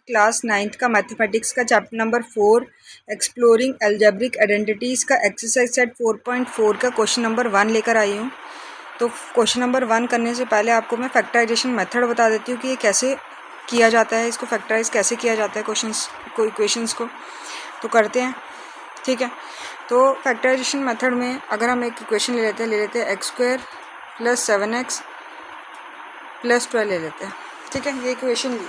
Class 9th का mathematics का chapter number 4 exploring algebraic identities का एक्सरसाइज सेट 4.4 का क्वेश्चन नंबर 1 लेकर आई हूँ। तो क्वेश्चन नंबर 1 करने से पहले आपको मैं फैक्टराइजेशन मेथड बता देती हूँ कि ये कैसे किया जाता है, इसको फैक्टराइज कैसे किया जाता है इक्वेशंस को। तो करते हैं, ठीक है। तो फैक्टराइजेशन मेथड में अगर हम एक इक्वेशन ले लेते हैं x square plus 7x plus 12 ले लेते हैं, ठीक है। ये इक्वेशन ली।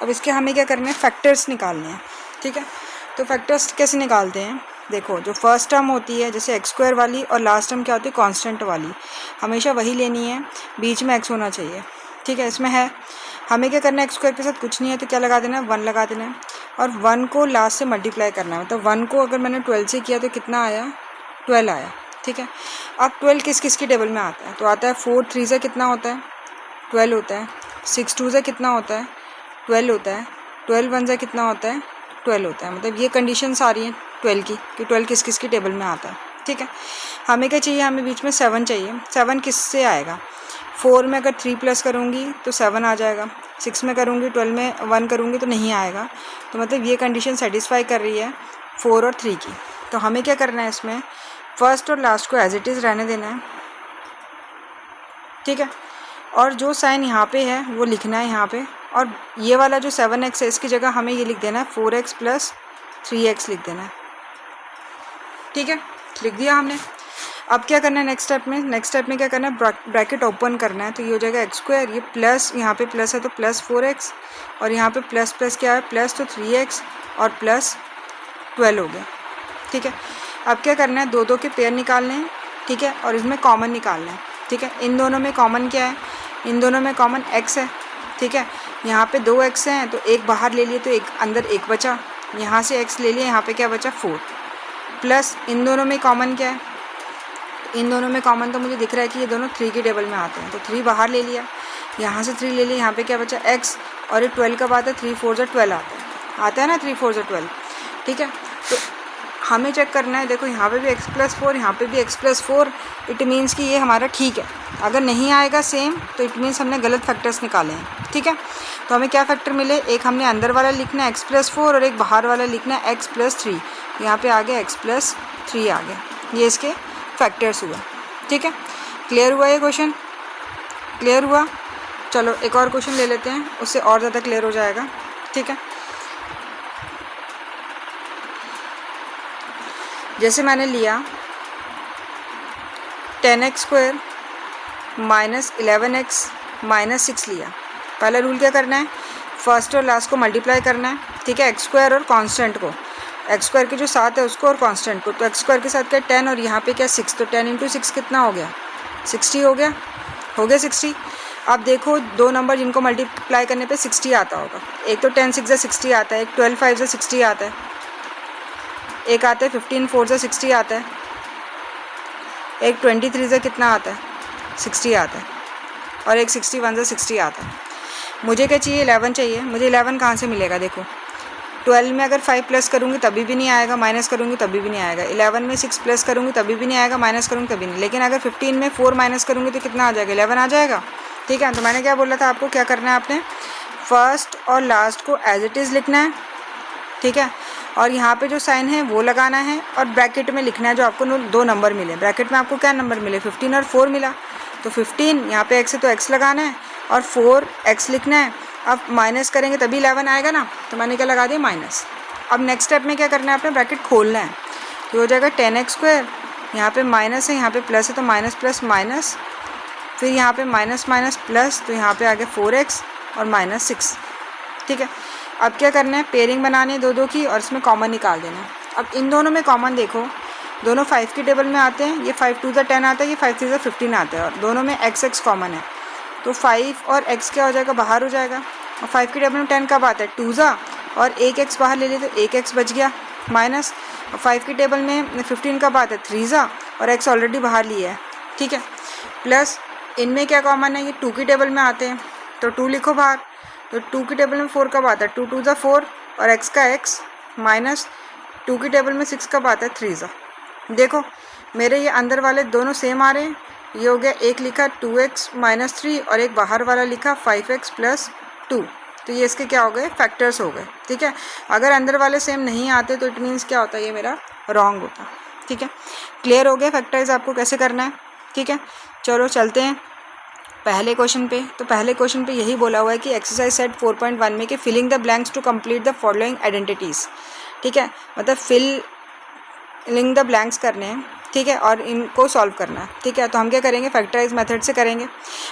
अब इसके हमें क्या करना है, फैक्टर्स निकालने हैं, ठीक है। तो फैक्टर्स कैसे निकालते हैं, देखो जो फर्स्ट टर्म होती है जैसे एक्स स्क्वायर वाली और लास्ट टर्म क्या होती है कांस्टेंट वाली, हमेशा वही लेनी है, बीच में एक्स होना चाहिए, ठीक है। इसमें है हमें क्या करना है, एक्स स्क्वायर के साथ कुछ नहीं है तो क्या लगा देना है, 1 लगा देना है और 1 को लास्ट से मल्टीप्लाई करना है। मतलब 1 को अगर मैंने 12 से किया तो कितना आया, 12 आया, ठीक है। अब 12 किस किस की टेबल में आता है, तो आता है 4 3 से कितना होता है 12 होता है, 6 2 से कितना होता है 12 होता है, 12 1 से कितना होता है 12 होता है। मतलब ये कंडीशंस आ रही हैं 12 की कि 12 किस किस की टेबल में आता है, ठीक है। हमें क्या चाहिए, हमें बीच में 7 चाहिए। 7 किस से आएगा, 4 में अगर 3 प्लस करूँगी तो 7 आ जाएगा, 6 में करूँगी 12 में 1 करूँगी तो नहीं आएगा। तो मतलब ये कंडीशन सेटिस्फाई कर रही है 4 और 3 की। तो हमें क्या करना है, इसमें फर्स्ट और लास्ट को एज इट इज़ रहने देना है, ठीक है। और जो साइन यहाँ पे है वो लिखना है यहाँ पे, और ये वाला जो 7x है इसकी जगह हमें ये लिख देना है 4x प्लस 3x लिख देना है, ठीक है। लिख दिया हमने। अब क्या करना है नेक्स्ट स्टेप में क्या करना है, ब्रैकेट ओपन करना है। तो ये हो जाएगा एक्स स्क्वायर, ये प्लस यहाँ पे प्लस है तो प्लस 4x, और यहाँ पे प्लस प्लस क्या है प्लस, तो 3x और प्लस 12 हो गया, ठीक है। अब क्या करना है, 2 के पेयर निकालने हैं, ठीक है, और इसमें कॉमन निकालना है, ठीक है। इन दोनों में कॉमन क्या है, इन दोनों में कॉमन x है, ठीक है। यहाँ पे 2x हैं तो एक बाहर ले लिए तो एक अंदर एक बचा, यहाँ से x ले लिया, यहाँ पे क्या बचा 4, प्लस इन दोनों में कॉमन क्या है, इन दोनों में कॉमन तो मुझे दिख रहा है कि ये दोनों 3 की टेबल में आते हैं, तो 3 बाहर ले लिया, यहाँ से 3 ले लिया, यहाँ पे क्या बचा x, और ये 12 कब आता है, 3 4 जा 12 आता है ना, 3 4 जा 12, ठीक है। तो हमें चेक करना है, देखो यहाँ पे भी x प्लस 4, यहाँ पे भी x प्लस 4, इट मीन्स कि ये हमारा ठीक है। अगर नहीं आएगा सेम तो इट मीन्स हमने गलत फैक्टर्स निकाले हैं, ठीक है। तो हमें क्या फैक्टर मिले, एक हमने अंदर वाला लिखना है x प्लस 4 और एक बाहर वाला लिखना है x प्लस 3। यहाँ पे आ गया x प्लस 3 आ गया, ये इसके फैक्टर्स हुआ, ठीक है। क्लियर हुआ ये क्वेश्चन, क्लियर हुआ। चलो एक और क्वेश्चन ले लेते हैं, उससे और ज़्यादा क्लियर हो जाएगा, ठीक है। जैसे मैंने लिया 10x square minus 11x minus 6 लिया। पहला रूल क्या करना है, फर्स्ट और लास्ट को मल्टीप्लाई करना है, ठीक है। एक्स स्क्वायर और कांस्टेंट को, एक्स स्क्वायर के जो साथ है उसको और कांस्टेंट को, तो एक्स स्क्वायर के साथ क्या 10 और यहाँ पे क्या 6, तो 10 × 6 कितना हो गया 60 हो गया 60। अब देखो 2 नंबर जिनको मल्टीप्लाई करने पे 60 आता होगा, एक तो 10 6 60 आता है, एक 12 5 60 आता है, एक आता है 15 4 से 60 आता है, एक 23 से कितना आता है 60 आता है, और एक 61 से 60 आता है। मुझे क्या चाहिए, 11 चाहिए। मुझे 11 कहाँ से मिलेगा, देखो 12 में अगर 5 प्लस करूँगी तभी भी नहीं आएगा, माइनस करूँगी तभी भी नहीं आएगा, 11 में 6 प्लस करूँगी तभी भी नहीं आएगा, माइनस करूँगी तभी नहीं। लेकिन अगर 15 में 4 माइनस करूँगी तो कितना आ जाएगा, 11 आ जाएगा, ठीक है। तो मैंने क्या बोला था आपको, क्या करना है आपने फर्स्ट और लास्ट को एज इट इज़ लिखना है, ठीक है। और यहाँ पे जो साइन है वो लगाना है और ब्रैकेट में लिखना है जो आपको 2 नंबर मिले। ब्रैकेट में आपको क्या नंबर मिले, 15 और 4 मिला, तो 15 यहाँ पे x है तो x लगाना है और 4x लिखना है। अब माइनस करेंगे तभी 11 आएगा ना, तो मैंने क्या लगा दिया माइनस। अब नेक्स्ट स्टेप में क्या करना है, आपने ब्रैकेट खोलना है, तो हो जाएगा 10x स्क्वायर, यहाँ पे माइनस है यहाँ पे प्लस है तो माइनस प्लस माइनस, फिर यहाँ पे माइनस माइनस प्लस, तो यहाँ पे आ गया 4x और माइनस 6, ठीक है। अब क्या करना है, पेयरिंग बनानी है 2 की और इसमें कॉमन निकाल देना है। अब इन दोनों में कॉमन देखो, दोनों 5 की टेबल में आते हैं, ये 5 2 10 आता है, ये 5 3 15 आता है, और दोनों में x कॉमन है, तो 5 और x क्या हो जाएगा, बाहर हो जाएगा। और 5 की टेबल में 10 कब आता है 2 और एक x बाहर ले लिए तो एक x बच गया माइनस। और 5 की टेबल में 15 कब आता है 3 और x ऑलरेडी बाहर लिया है, ठीक है। प्लस इनमें क्या कॉमन है, ये 2 की टेबल में आते हैं तो 2 लिखो बाहर, तो 2 की टेबल में 4 कब आता है 2 2 4 और x का x माइनस 2 की टेबल में 6 कब आता है 3। देखो मेरे ये अंदर वाले दोनों सेम आ रहे हैं, ये हो गया, एक लिखा 2x माइनस 3 और एक बाहर वाला लिखा 5x प्लस 2, तो ये इसके क्या हो गए, फैक्टर्स हो गए। ठीक है, अगर अंदर वाले सेम नहीं आते तो इट मीन्स क्या होता है, ये मेरा रॉन्ग होता। ठीक है, क्लियर हो गया फैक्टराइज आपको कैसे करना है। ठीक है, चलो चलते हैं पहले क्वेश्चन पे। तो पहले क्वेश्चन पे यही बोला हुआ है कि एक्सरसाइज सेट 4.1 में कि filling the blanks to complete the following identities. ठीक है, मतलब फिलिंग द ब्लैंक्स करने हैं। ठीक है, और इनको सॉल्व करना है। ठीक है, तो हम क्या करेंगे, फैक्टराइज मेथड से करेंगे।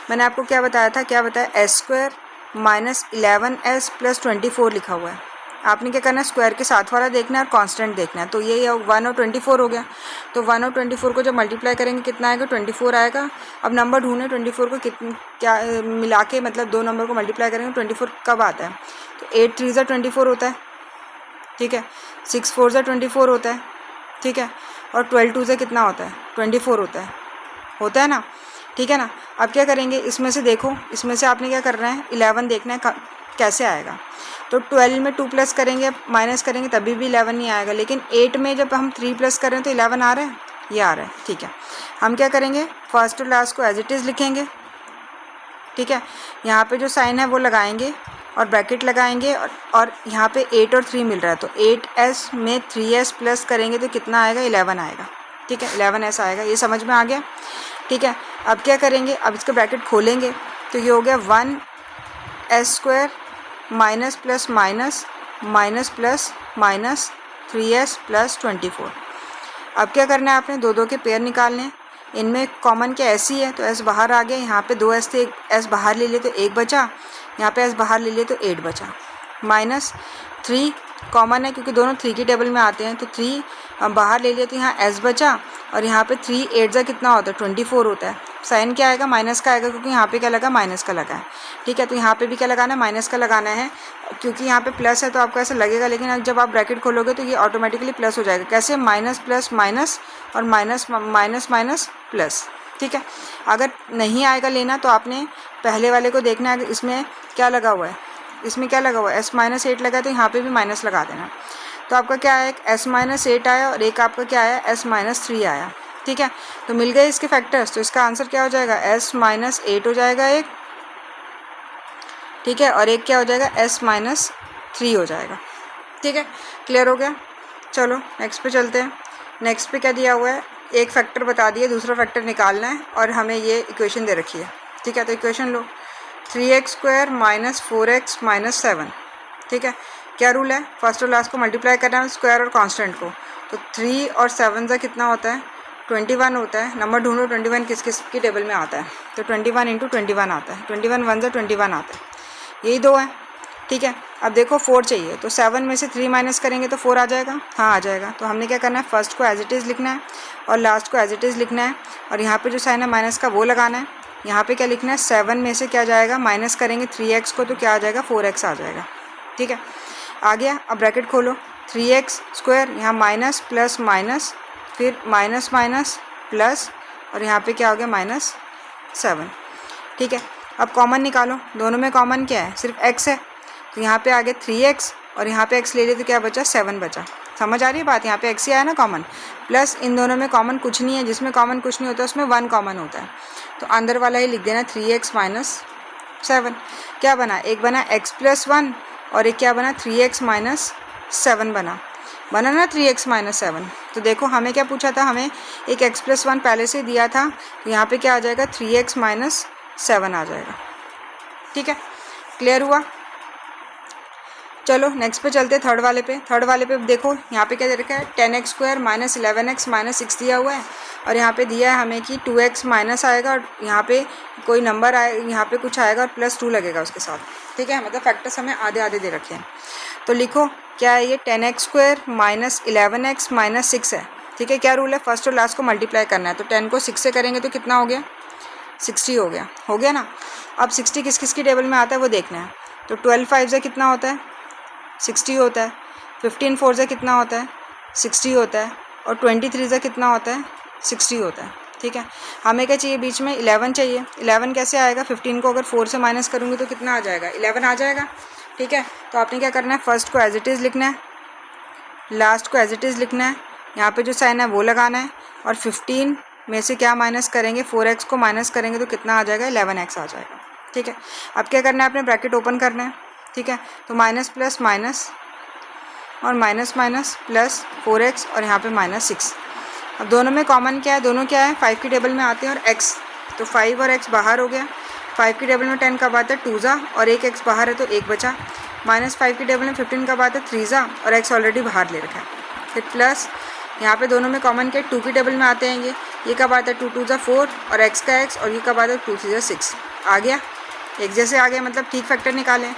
मैंने आपको क्या बताया था, क्या बताया, S square minus 11s plus 24 लिखा हुआ है। आपने क्या करना है, स्क्वायर के साथ वाला देखना है और कांस्टेंट देखना है। तो ये 1 और 24 हो गया। तो 1 और 24 को जब मल्टीप्लाई करेंगे कितना आएगा, 24 आएगा। अब नंबर ढूंढें 24 को क्या मिला के, मतलब दो नंबर को मल्टीप्लाई करेंगे 24 कब आता है। तो 8 3 ज़ा 24 होता है। ठीक है, 6 4 ज़ा 24 होता है। ठीक है, और 12 2 से कितना होता है, 24 होता है ना। ठीक है ना, अब क्या करेंगे, इसमें से देखो, इसमें से आपने क्या करना है, 11 देखना है कैसे आएगा। तो 12 में 2 प्लस करेंगे, माइनस करेंगे तभी भी 11 नहीं आएगा। लेकिन 8 में जब हम 3 प्लस करें तो 11 आ रहा है, ये आ रहा है। ठीक है, हम क्या करेंगे, फर्स्ट और लास्ट को एज इट इज़ लिखेंगे। ठीक है, यहाँ पे जो साइन है वो लगाएंगे और ब्रैकेट लगाएंगे, और यहाँ पे 8 और 3 मिल रहा है। तो 8s में 3s प्लस करेंगे तो कितना आएगा, 11 आएगा। ठीक है, 11s आएगा। ये समझ में आ गया। ठीक है, अब क्या करेंगे, अब इसका ब्रैकेट खोलेंगे तो ये हो गया 1s square minus plus minus minus plus minus 3s plus 24। अब क्या करना है, आपने दो दो के पेयर निकालने हैं। इनमें कॉमन क्या ऐसी है, तो s बाहर आ गया। यहाँ पे 2s थे, s बाहर ले लिए तो 1 बचा। यहाँ पे s बाहर ले लिए तो 8 बचा। माइनस 3 कॉमन है क्योंकि दोनों 3 की टेबल में आते हैं। तो 3 बाहर ले लिए तो यहाँ s बचा, और यहाँ पे 3 8 जा कितना होता है, 24 होता है। साइन क्या आएगा, माइनस का आएगा, क्योंकि यहाँ पे क्या लगा, माइनस का लगा है। ठीक है, तो यहाँ पे भी क्या लगाना है, माइनस का लगाना है। क्योंकि यहाँ पे प्लस है तो आपको ऐसा लगेगा, लेकिन जब आप ब्रैकेट खोलोगे तो ये ऑटोमेटिकली प्लस हो जाएगा। कैसे, माइनस प्लस माइनस और माइनस माइनस माइनस प्लस। ठीक है, अगर नहीं आएगा लेना तो आपने पहले वाले को देखना है, इसमें क्या लगा हुआ है, इसमें क्या लगा हुआ है, s-8 लगा है तो यहाँ पे भी माइनस लगा देना। तो आपका क्या आया, s-8 आया, और एक आपका क्या आया, s-3 आया। ठीक है, तो मिल गए इसके फैक्टर्स। तो इसका आंसर क्या हो जाएगा, s-8 हो जाएगा एक। ठीक है, और एक क्या हो जाएगा, s-3 हो जाएगा। ठीक है, क्लियर हो गया। चलो नेक्स्ट पे चलते हैं। नेक्स्ट पे क्या दिया हुआ है, एक फैक्टर बता दिया, दूसरा फैक्टर निकालना है, और हमें ये इक्वेशन दे रखी है। ठीक है, तो इक्वेशन लो, 3x square minus 4x minus 7। ठीक है, क्या रूल है, फर्स्ट और लास्ट को मल्टीप्लाई करना है, स्क्वायर और कांस्टेंट को। तो 3 और 7 का कितना होता है, 21 होता है। नंबर ढूंढो 21 किस किस की टेबल में आता है। तो 21 इंटू 21 आता है, 21 1 21 आता है, यही दो है। ठीक है, अब देखो 4 चाहिए, तो 7 में से 3 माइनस करेंगे तो 4 आ जाएगा। हाँ आ जाएगा। तो हमने क्या करना है, फर्स्ट को एज इट इज़ लिखना है और लास्ट को एज इट इज़ लिखना है, और यहाँ पे जो साइन है माइनस का वो लगाना है। यहाँ पे क्या लिखना है, 7 में से क्या जाएगा, माइनस करेंगे 3x को तो क्या आ जाएगा, 4x आ जाएगा। ठीक है, आ गया। अब ब्रैकेट खोलो, 3x स्क्वायर, यहाँ माइनस प्लस माइनस, फिर माइनस माइनस प्लस, और यहाँ पे क्या हो गया, -7। ठीक है, अब कॉमन निकालो, दोनों में कॉमन क्या है, सिर्फ x है। तो यहाँ पे आ गया 3x, और यहाँ पे x ले लिए तो क्या बचा, 7 बचा। समझ आ रही है बात, यहाँ पे x ही आया ना कॉमन। प्लस इन दोनों में कॉमन कुछ नहीं है, जिसमें कॉमन कुछ नहीं होता उसमें 1 कॉमन होता है। तो अंदर वाला ही लिख देना, 3x माइनस 7। क्या बना, एक बना x प्लस 1, और एक क्या बना, 3x माइनस 7 बना ना 3x माइनस 7। तो देखो हमें क्या पूछा था, हमें एक x प्लस 1 पहले से दिया था। तो यहाँ पे क्या आ जाएगा, 3x माइनस 7 आ जाएगा। ठीक है, क्लियर हुआ। चलो नेक्स्ट पे चलते हैं, थर्ड वाले पे देखो यहाँ पे क्या दे रखा है, 10x square minus 11x minus 6 दिया हुआ है, और यहाँ पे दिया है हमें कि 2x माइनस आएगा, और यहाँ पे कोई नंबर आए, यहाँ पे कुछ आएगा और +2 लगेगा उसके साथ। ठीक है, मतलब फैक्टर्स हमें आधे आधे दे रखे हैं। तो लिखो क्या है ये, 10x square minus 11x minus 6 है। ठीक है, क्या रूल है, फर्स्ट और लास्ट को मल्टीप्लाई करना है। तो 10 को 6 से करेंगे तो कितना हो गया, 60 हो गया ना। अब 60 किस किस की टेबल में आता है वो देखना है। तो 12 5 से कितना होता है, 60 होता है। 15 4 से कितना होता है, 60 होता है। और 23 से कितना होता है, 60 होता है। ठीक है, हमें क्या चाहिए, बीच में 11 चाहिए। 11 कैसे आएगा, 15 को अगर 4 से माइनस करूँगी तो कितना आ जाएगा, 11 आ जाएगा। ठीक है, तो आपने क्या करना है, फर्स्ट को एज इट इज़ लिखना है, लास्ट को एज इट इज़ लिखना है, यहाँ पे जो साइन है वो लगाना है, और 15 में से क्या माइनस करेंगे, 4x को माइनस करेंगे तो कितना आ जाएगा, 11x आ जाएगा। ठीक है, अब क्या करना है, आपने ब्रैकेट ओपन करना है। ठीक है। तो माइनस प्लस माइनस और माइनस माइनस प्लस 4x और यहाँ पे -6। अब दोनों में कॉमन क्या है, दोनों क्या है 5 की टेबल में आते हैं और x, तो 5 और x बाहर हो गया। 5 की टेबल में 10 कब आता है 2 और एक x बाहर है तो 1 बचा। -5 की टेबल में 15 कब आता है 3 और x ऑलरेडी बाहर ले रखा है। फिर प्लस यहाँ पे दोनों में कॉमन क्या है 2 की टेबल में आते हैं ये कब आता है 2 2 4 और x का x और ये कब आता है 2 3 6 आ गया, एक जैसे आ गया, मतलब ठीक फैक्टर निकालें।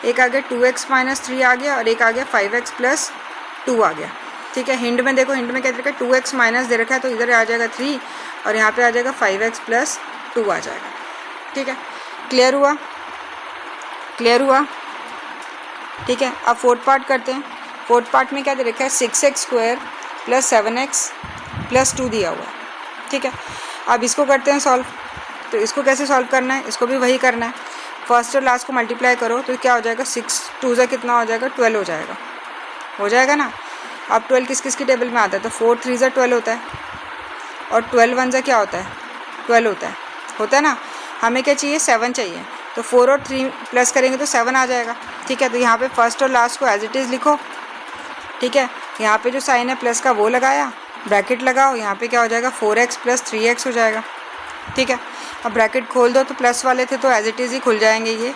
एक आ गया 2x - 3 आ गया और एक आ गया 5x + 2 आ गया। ठीक है। हिंट में देखो, हिंट में क्या दे रखा है 2x माइनस दे रखा है तो इधर आ जाएगा 3 और यहाँ पे आ जाएगा 5x + 2 आ जाएगा। ठीक है, क्लियर हुआ, क्लियर हुआ। ठीक है, अब फोर्थ पार्ट करते हैं। फोर्थ पार्ट में क्या दे रखा है 6x² + 7x + 2 दिया हुआ है। ठीक है, अब इसको करते हैं सॉल्व। तो इसको कैसे सॉल्व करना है, इसको भी वही करना है, फर्स्ट और लास्ट को मल्टीप्लाई करो तो क्या हो जाएगा 6 2 से कितना हो जाएगा 12 हो जाएगा ना। अब 12 किस किस की टेबल में आता है, तो 4 3 से 12 होता है और 12 1 से क्या होता है 12 होता है ना। हमें क्या चाहिए 7 चाहिए, तो 4 और 3 प्लस करेंगे तो 7 आ जाएगा। ठीक है, तो यहाँ पे फर्स्ट और लास्ट को एज इट इज़ लिखो। ठीक है, यहाँ पे जो साइन है प्लस का वो लगाया, ब्रैकेट लगाओ, यहाँ पे क्या हो जाएगा 4x + 3x हो जाएगा। ठीक है, अब ब्रैकेट खोल दो, तो प्लस वाले थे तो एज इट इज़ ही खुल जाएंगे ये।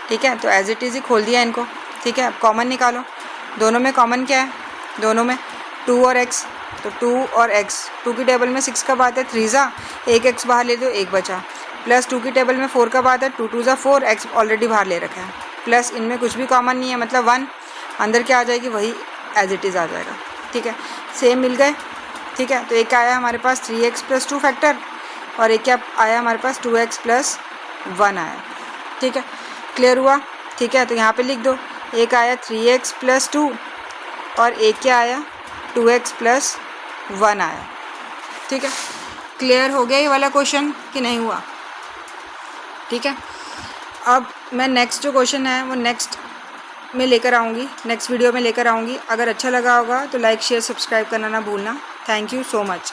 ठीक है, तो एज इट इज़ ही खोल दिया इनको। ठीक है, अब कॉमन निकालो, दोनों में कॉमन क्या है, दोनों में 2 और x, तो 2 और x, 2 की टेबल में 6 कब आता है 3 एक x बाहर ले दो 1 बचा, प्लस 2 की टेबल में 4 कब आता है 2 2 4 x ऑलरेडी बाहर ले रखा है, प्लस इनमें कुछ भी कॉमन नहीं है मतलब 1, अंदर क्या आ जाएगी वही एज इट इज़ आ जाएगा। ठीक है, सेम मिल गए। ठीक है, तो एक आया हमारे पास 3x + 2 फैक्टर और एक क्या आया हमारे पास 2x + 1 आया। ठीक है, क्लियर हुआ। ठीक है, तो यहाँ पे लिख दो, एक आया 3x + 2 और एक क्या आया 2x + 1 आया। ठीक है, क्लियर हो गया ये वाला क्वेश्चन कि नहीं हुआ। ठीक है, अब मैं नेक्स्ट जो क्वेश्चन है वो नेक्स्ट में लेकर आऊँगी, नेक्स्ट वीडियो में लेकर आऊँगी। अगर अच्छा लगा होगा तो लाइक शेयर सब्सक्राइब करना ना भूलना। Thank you so much.